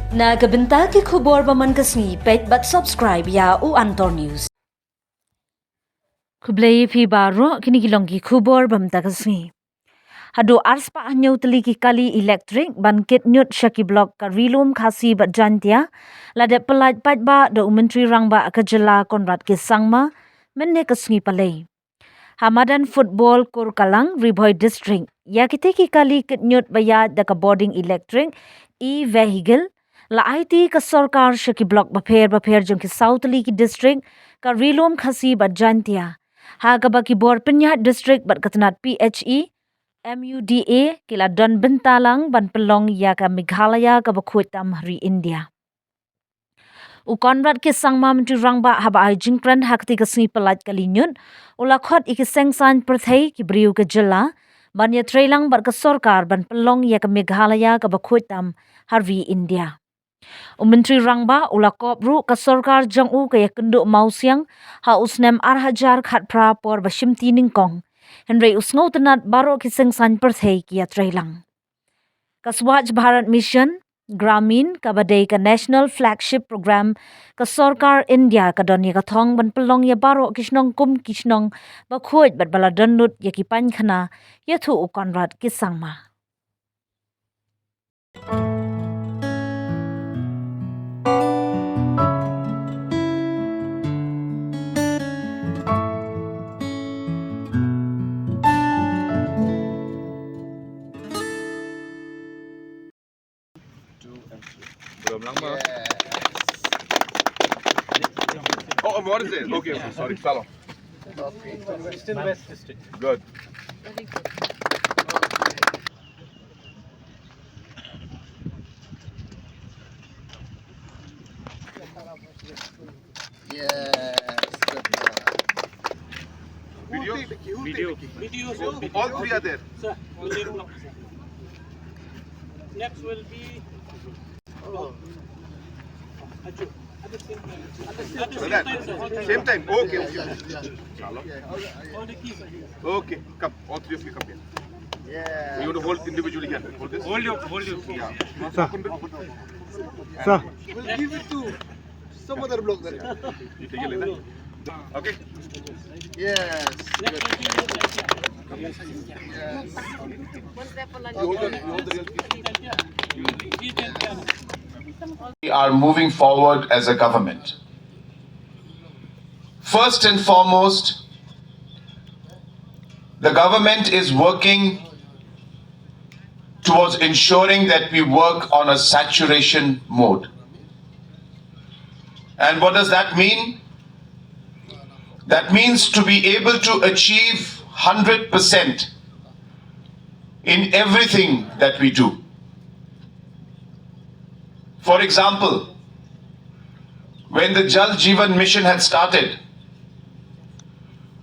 Nagabenta ki khubor baman kasngi pet but subscribe ya u Antor News. Kublai phi baro kini kilongki khubor bamta kasngi. Hado arspa anyau teli ki kali elektrik bangkit Nuit Shaki Blok ka rilum khasi bat jantia lade pelait pat ba do menteri rangba akajela Konrad ki sangma menne kasngi palai. Hamadan football Kurkalang Riboy District yakite ki kali kit Nuit bayad da ka boarding electric e-vehicle la IT ka Sorkar Shaki Blok bapher jong ki Southly ki district ka rilum khasi bat jantia ha ka ba ki bor penyat district bat katanat PHE MUDA kila don bentalang ban pelong ya ka Meghalaya ka khuid tam hari India. U Konrad ke sangma menteri rangba haba ai jingkran hakti ka sni pelat kalinyut ulakhot ikiseng san perthai ki briu ke jela ban ya trailang bar ka Sorkar ban pelong ya ka Meghalaya ka khuid tam hari India. U menteri rangba ulakop ru ka Sorkar jang u ka ya kenduk mausiang ha usnem arhajar khat pra por bashimti ningkong Henry usngau tenat baro kiseng san perthai kia trailang. Ka Swachh Bharat Mission, Gramin ka badai ka National Flagship Program ka Sorkar India ka don ya ka thong ban pelong ya baro kisnong ba khuid bat bala donut ya ki pankhana ya thu u Konrad ki sangma. Lyngba. Oh, what is it? Okay, sorry, Salam. Eastern West District. Good. Video. All three are there. Sir, next will be. At the same time. Same time. Okay. All the keys are here. Okay. Come. All three of you come here. Yeah. You want to hold individually here. Hold this. Hold your. Yeah. Sir. We'll give it to some other block there. You take it like that. Okay. Yes. Next will be We are moving forward as a government. First and foremost, the government is working towards ensuring that we work on a saturation mode. And what does that mean? That means to be able to achieve 100% in everything that we do. For example, when the Jal Jeevan mission had started,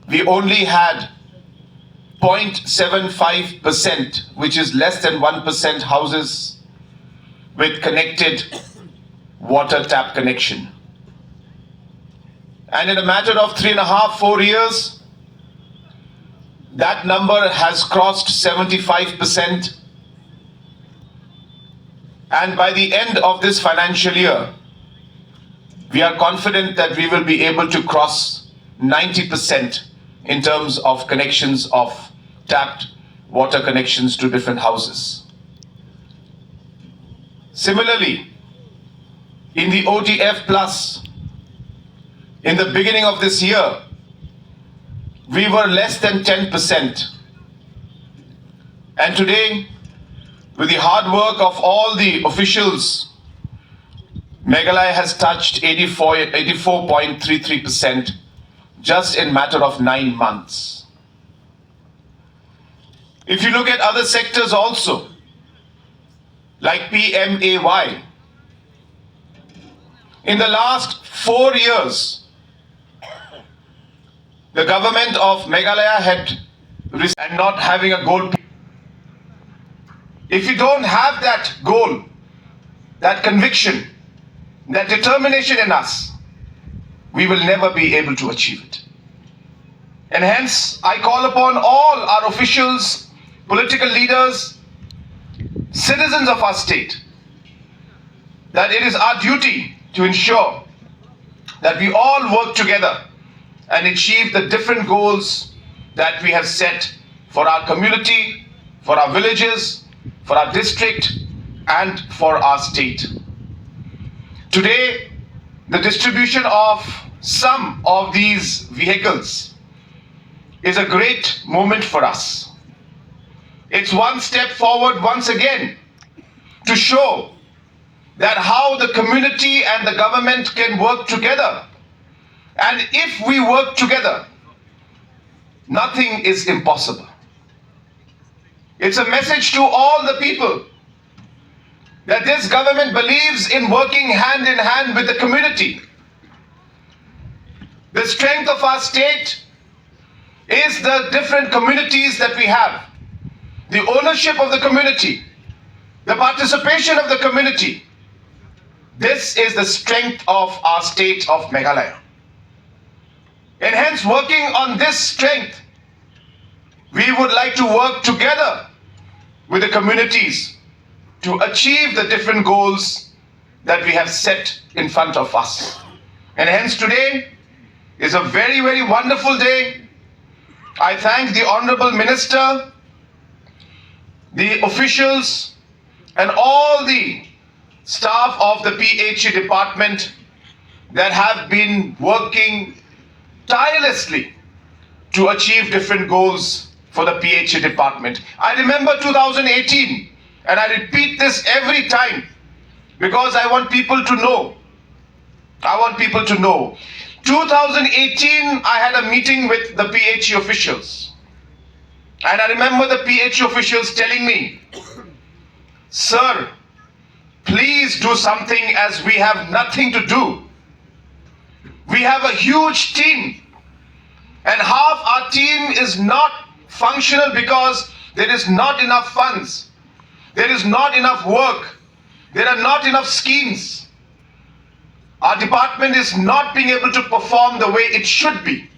we only had 0.75%, which is less than 1% houses with connected water tap connection. And in a matter of 3.5-4 years, that number has crossed 75%. And by the end of this financial year, we are confident that we will be able to cross 90% in terms of connections of tapped water connections to different houses. Similarly, in the ODF Plus, in the beginning of this year, we were less than 10%. And today, with the hard work of all the officials, Meghalaya has touched 84.33% just in matter of 9 months. If you look at other sectors also, like PMAY, in the last 4 years, the government of Meghalaya had and not having a goal. If you don't have that goal, that conviction, that determination in us, we will never be able to achieve it. And hence, I call upon all our officials, political leaders, citizens of our state, that it is our duty to ensure that we all work together and achieve the different goals that we have set for our community, for our villages, for our district, and for our state. Today, the distribution of some of these vehicles is a great moment for us. It's one step forward once again to show that how the community and the government can work together. And if we work together, nothing is impossible. It's a message to all the people that this government believes in working hand in hand with the community. The strength of our state is the different communities that we have, the ownership of the community, the participation of the community. This is the strength of our state of Meghalaya. And hence, working on this strength, we would like to work together with the communities to achieve the different goals that we have set in front of us. And hence today is a very, very wonderful day. I thank the Honorable Minister, the officials, and all the staff of the PHE department that have been working tirelessly to achieve different goals for the PHE department. I remember 2018, and I repeat this every time because I want people to know. 2018, I had a meeting with the PHE officials. And I remember the PHE officials telling me, "Sir, please do something as we have nothing to do. We have a huge team and half our team is not functional because there is not enough funds. There is not enough work. There are not enough schemes. Our department is not being able to perform the way it should be.